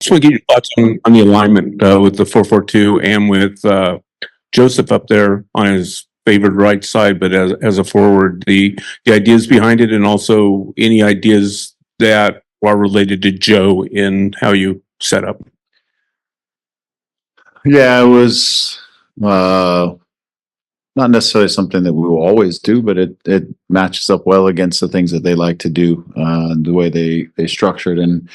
Just want to get your thoughts on the alignment with the 4-4-2 and with Joseph up there on his favored right side, but as a forward, the ideas behind it, and also any ideas that are related to Joe in how you set up. Yeah, it was not necessarily something that we will always do, but it matches up well against the things that they like to do, the way they structured, and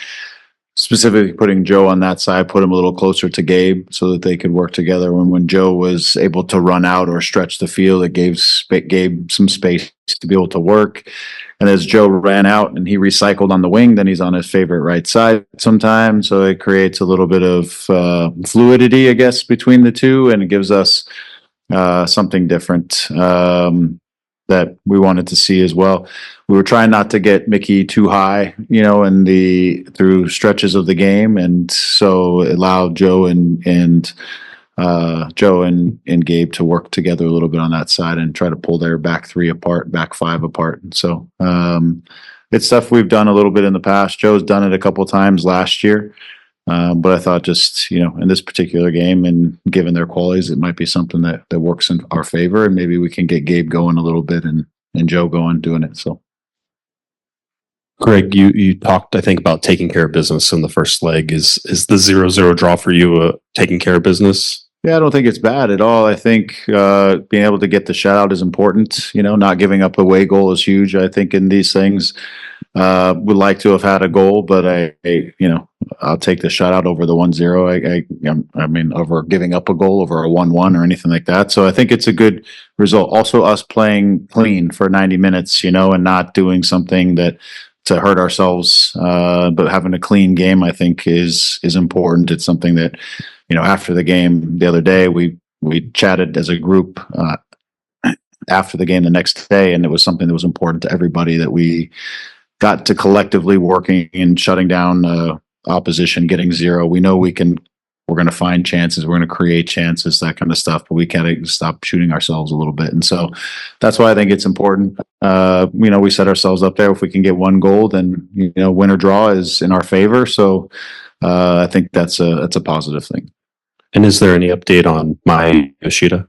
specifically putting Joe on that side, put him a little closer to Gabe so that they could work together. When Joe was able to run out or stretch the field, it gave Gabe some space to be able to work. And as Joe ran out and he recycled on the wing, then he's on his favorite right side sometimes. So it creates a little bit of fluidity, I guess, between the two, and it gives us something different that we wanted to see as well. We were trying not to get Mickey too high, through stretches of the game, and so it allowed Joe and Gabe to work together a little bit on that side and try to pull their back three apart, back five apart. And so it's stuff we've done a little bit in the past. Joe's done it a couple of times last year. But I thought just, in this particular game and given their qualities, it might be something that works in our favor, and maybe we can get Gabe going a little bit and Joe going doing it. So, Greg, you talked, I think, about taking care of business in the first leg. Is the 0-0 draw for you taking care of business? Yeah, I don't think it's bad at all. I think being able to get the shutout is important. Not giving up a away goal is huge. I think in these things, would like to have had a goal, but I'll take the shutout over the 1-0. I mean, over giving up a goal over a 1-1 or anything like that. So I think it's a good result. Also, us playing clean for 90 minutes, and not doing something that to hurt ourselves, but having a clean game, I think is important. It's something that, after the game the other day, we chatted as a group after the game the next day, and it was something that was important to everybody that we got to collectively working and shutting down opposition, getting 0. We know we're going to find chances. We're going to create chances, that kind of stuff, but we can't stop shooting ourselves a little bit. And so that's why I think it's important. We set ourselves up there. If we can get one goal, then, win or draw is in our favor. So I think that's a positive thing. And is there any update on Maya Yoshida?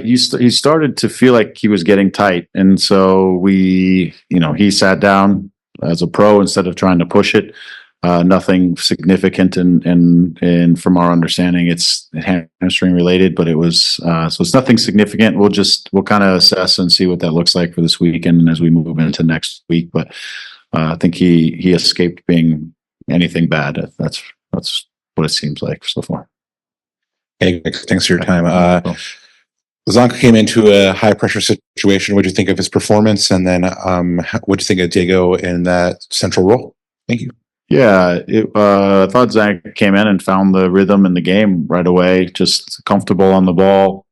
He started to feel like he was getting tight, and so he sat down as a pro instead of trying to push it. Nothing significant, and from our understanding, it's hamstring related, but it was so it's nothing significant. We'll kind of assess and see what that looks like for this weekend and as we move into next week. But I think he escaped being anything bad. That's what it seems like so far. Hey, thanks for your time. Zanka came into a high pressure situation. What do you think of his performance? And then what do you think of Diego in that central role? Thank you. Yeah, I thought Zanka came in and found the rhythm in the game right away, just comfortable on the ball.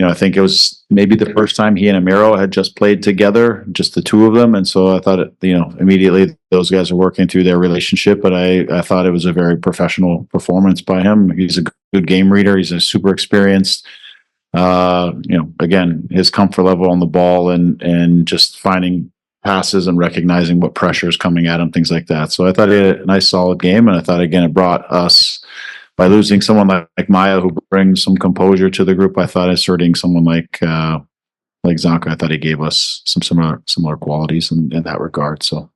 I think it was maybe the first time he and Amiro had just played together, just the two of them. And so I thought, immediately those guys are working through their relationship, but I thought it was a very professional performance by him. He's a good game reader. He's a super experienced, again, his comfort level on the ball and just finding passes and recognizing what pressure is coming at him, things like that. So I thought he had a nice solid game. And I thought, again, it brought us, by losing someone like Maya, who brings some composure to the group, I thought inserting someone like Zanka, I thought he gave us some similar qualities in that regard. So,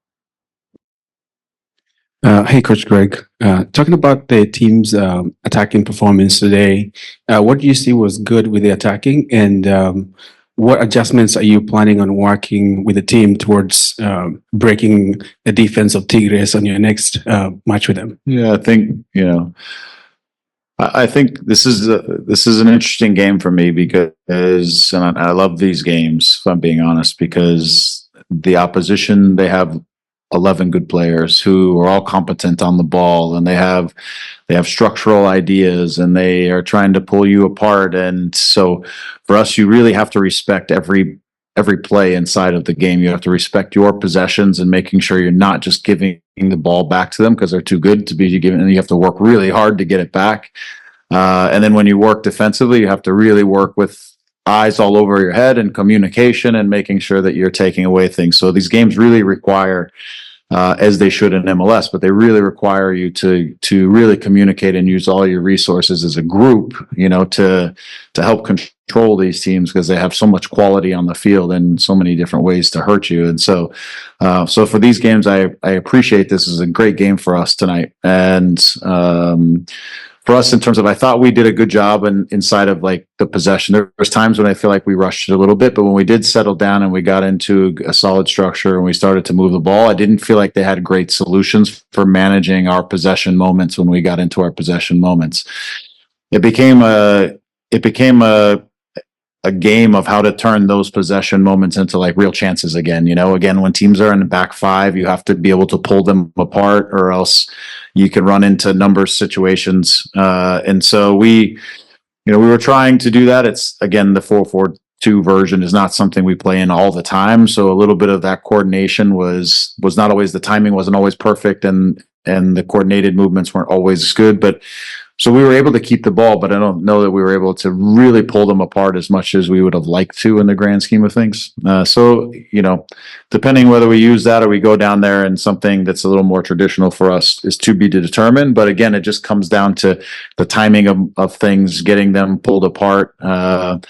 hey, Coach Greg, talking about the team's attacking performance today, what do you see was good with the attacking, and what adjustments are you planning on working with the team towards breaking the defense of Tigres on your next match with them? Yeah, I think this is an interesting game for me because, and I love these games, if I'm being honest, because the opposition, they have 11 good players who are all competent on the ball, and they have structural ideas, and they are trying to pull you apart. And so for us, you really have to respect every play inside of the game. You have to respect your possessions and making sure you're not just giving the ball back to them because they're too good to be given, and you have to work really hard to get it back. And then when you work defensively, you have to really work with eyes all over your head and communication and making sure that you're taking away things. So these games really require as they should in MLS, but they really require you to really communicate and use all your resources as a group, to help control these teams, because they have so much quality on the field and so many different ways to hurt you. And so for these games, I appreciate this is a great game for us tonight. And for us, in terms of, I thought we did a good job inside of like the possession. There was times when I feel like we rushed it a little bit, but when we did settle down and we got into a solid structure and we started to move the ball, I didn't feel like they had great solutions for managing our possession moments. When we got into our possession moments, it became a game of how to turn those possession moments into like real chances again. Again, when teams are in the back five, you have to be able to pull them apart, or else you can run into numbers situations. And so we were trying to do that. It's, again, the 4-4-2 version is not something we play in all the time. So a little bit of that coordination was not always, the timing wasn't always perfect, and the coordinated movements weren't always good, but so we were able to keep the ball, but I don't know that we were able to really pull them apart as much as we would have liked to in the grand scheme of things. So, depending whether we use that or we go down there and something that's a little more traditional for us is to be determined. But again, it just comes down to the timing of things, getting them pulled apart. And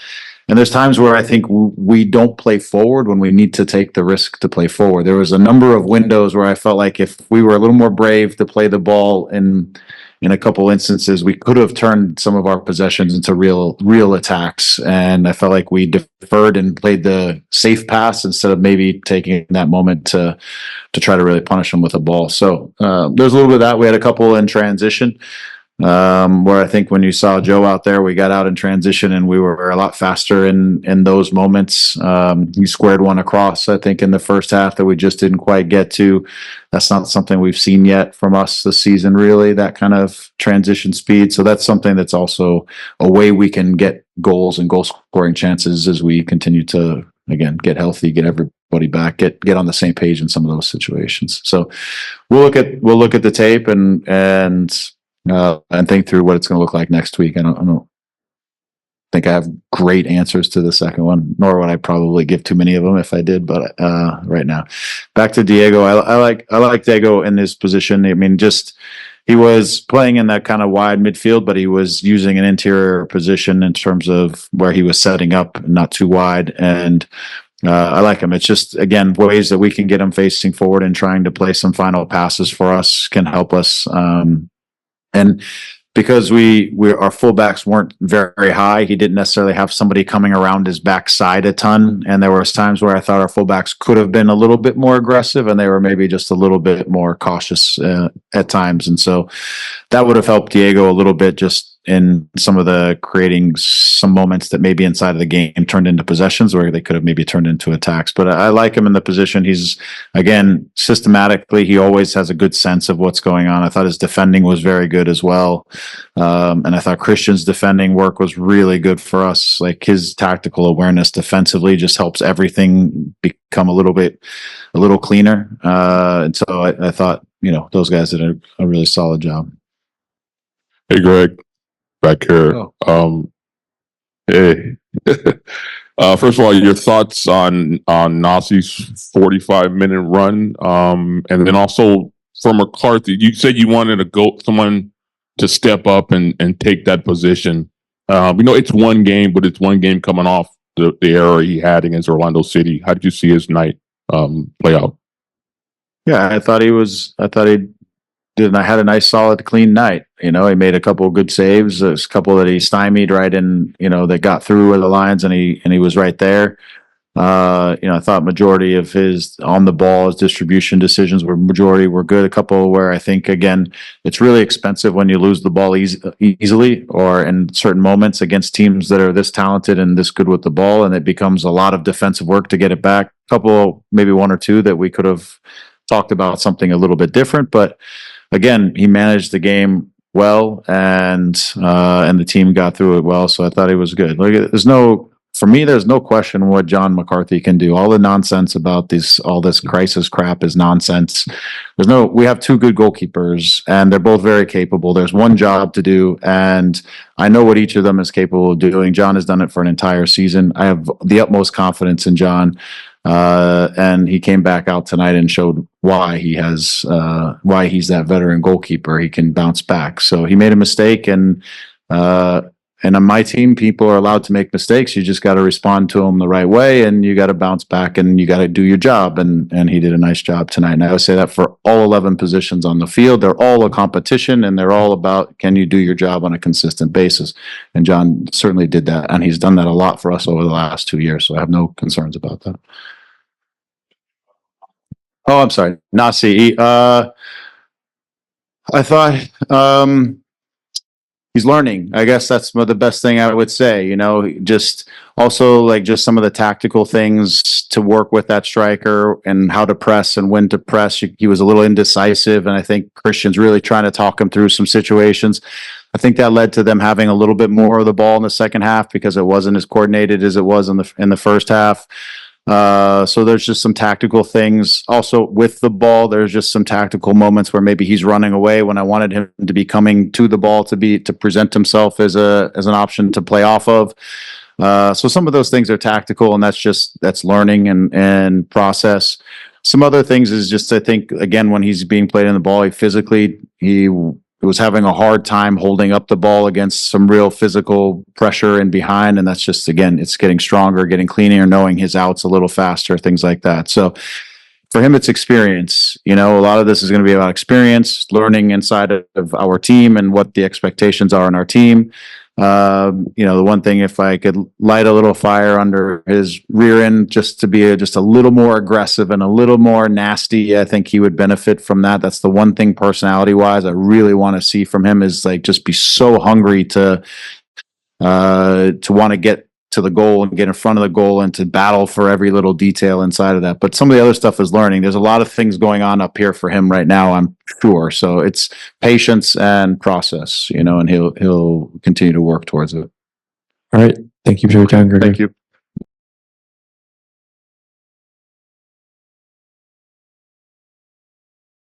there's times where I think we don't play forward when we need to take the risk to play forward. There was a number of windows where I felt like if we were a little more brave to play the ball in a couple instances, we could have turned some of our possessions into real attacks. And I felt like we deferred and played the safe pass instead of maybe taking that moment to try to really punish them with a ball. So there's a little bit of that. We had a couple in transition, where I think when you saw Joe out there, we got out in transition and we were a lot faster in those moments. He squared one across, I think, in the first half that we just didn't quite get to. That's not something we've seen yet from us this season, really, that kind of transition speed. So that's something that's also a way we can get goals and goal scoring chances as we continue to, again, get healthy, get everybody back, get on the same page in some of those situations. So we'll look at the tape and think through what it's going to look like next week. I don't think I have great answers to the second one, nor would I probably give too many of them if I did. But right now, back to Diego. I like Diego in his position. I mean, he was playing in that kind of wide midfield, but he was using an interior position in terms of where he was setting up, not too wide. And I like him. It's just, again, ways that we can get him facing forward and trying to play some final passes for us can help us. And because our fullbacks weren't very high, he didn't necessarily have somebody coming around his backside a ton. And there was times where I thought our fullbacks could have been a little bit more aggressive, and they were maybe just a little bit more cautious at times. And so that would have helped Diego a little bit, just in some of the creating some moments that maybe inside of the game turned into possessions where they could have maybe turned into attacks. But I like him in the position. He's, again, systematically, he always has a good sense of what's going on. I thought his defending was very good as well. And I thought Christian's defending work was really good for us. Like, his tactical awareness defensively just helps everything become a little cleaner. And so I thought, those guys did a really solid job. Hey, Greg, back here. Hey. First of all, your thoughts on Nasi's 45-minute run, and then also for McCarthy. You said you wanted someone to step up and take that position. It's one game, but it's one game coming off the error he had against Orlando City. How did you see his night play out? Yeah, I thought he had a nice, solid, clean night. He made a couple of good saves. There's a couple that he stymied right in, that got through the lines, and he was right there. I thought majority of his on the ball, his distribution decisions were good. A couple where I think, again, it's really expensive when you lose the ball easily or in certain moments against teams that are this talented and this good with the ball, and it becomes a lot of defensive work to get it back. A couple, maybe one or two that we could have talked about something a little bit different, but again, he managed the game well, and the team got through it well. So I thought he was good. There's no question what John McCarthy can do. All the nonsense about all this crisis crap is nonsense. We have two good goalkeepers, and they're both very capable. There's one job to do, and I know what each of them is capable of doing. John has done it for an entire season. I have the utmost confidence in John. And he came back out tonight and showed why he's that veteran goalkeeper. He can bounce back. So he made a mistake, and on my team, people are allowed to make mistakes. You just got to respond to them the right way, and you got to bounce back, and you got to do your job. And he did a nice job tonight. And I would say that for all 11 positions on the field, they're all a competition, and they're all about, can you do your job on a consistent basis? And John certainly did that, and he's done that a lot for us over the last 2 years. So I have no concerns about that. Oh, I'm sorry, Nasi. I thought. He's learning. I guess that's the best thing I would say, just also like just some of the tactical things to work with that striker and how to press and when to press. He was a little indecisive, and I think Christian's really trying to talk him through some situations. I think that led to them having a little bit more of the ball in the second half because it wasn't as coordinated as it was in the first half. So there's just some tactical things. Also with the ball, there's just some tactical moments where maybe he's running away when I wanted him to be coming to the ball to present himself as an option to play off of. So some of those things are tactical, and that's learning and process. Some other things is just, I think, again, when he's being played in the ball, he was having a hard time holding up the ball against some real physical pressure and behind. And that's just, again, it's getting stronger, getting cleaner, knowing his outs a little faster, things like that. So for him, it's experience. A lot of this is going to be about experience, learning inside of our team and what the expectations are on our team. The one thing, if I could light a little fire under his rear end, just to be just a little more aggressive and a little more nasty, I think he would benefit from that. That's the one thing personality wise I really want to see from him, is like just be so hungry to want to get to the goal and get in front of the goal and to battle for every little detail inside of that. But some of the other stuff is learning. There's a lot of things going on up here for him right now, I'm sure. So it's patience and process, and he'll continue to work towards it. All right. Thank you for your time, Gregory. Thank you.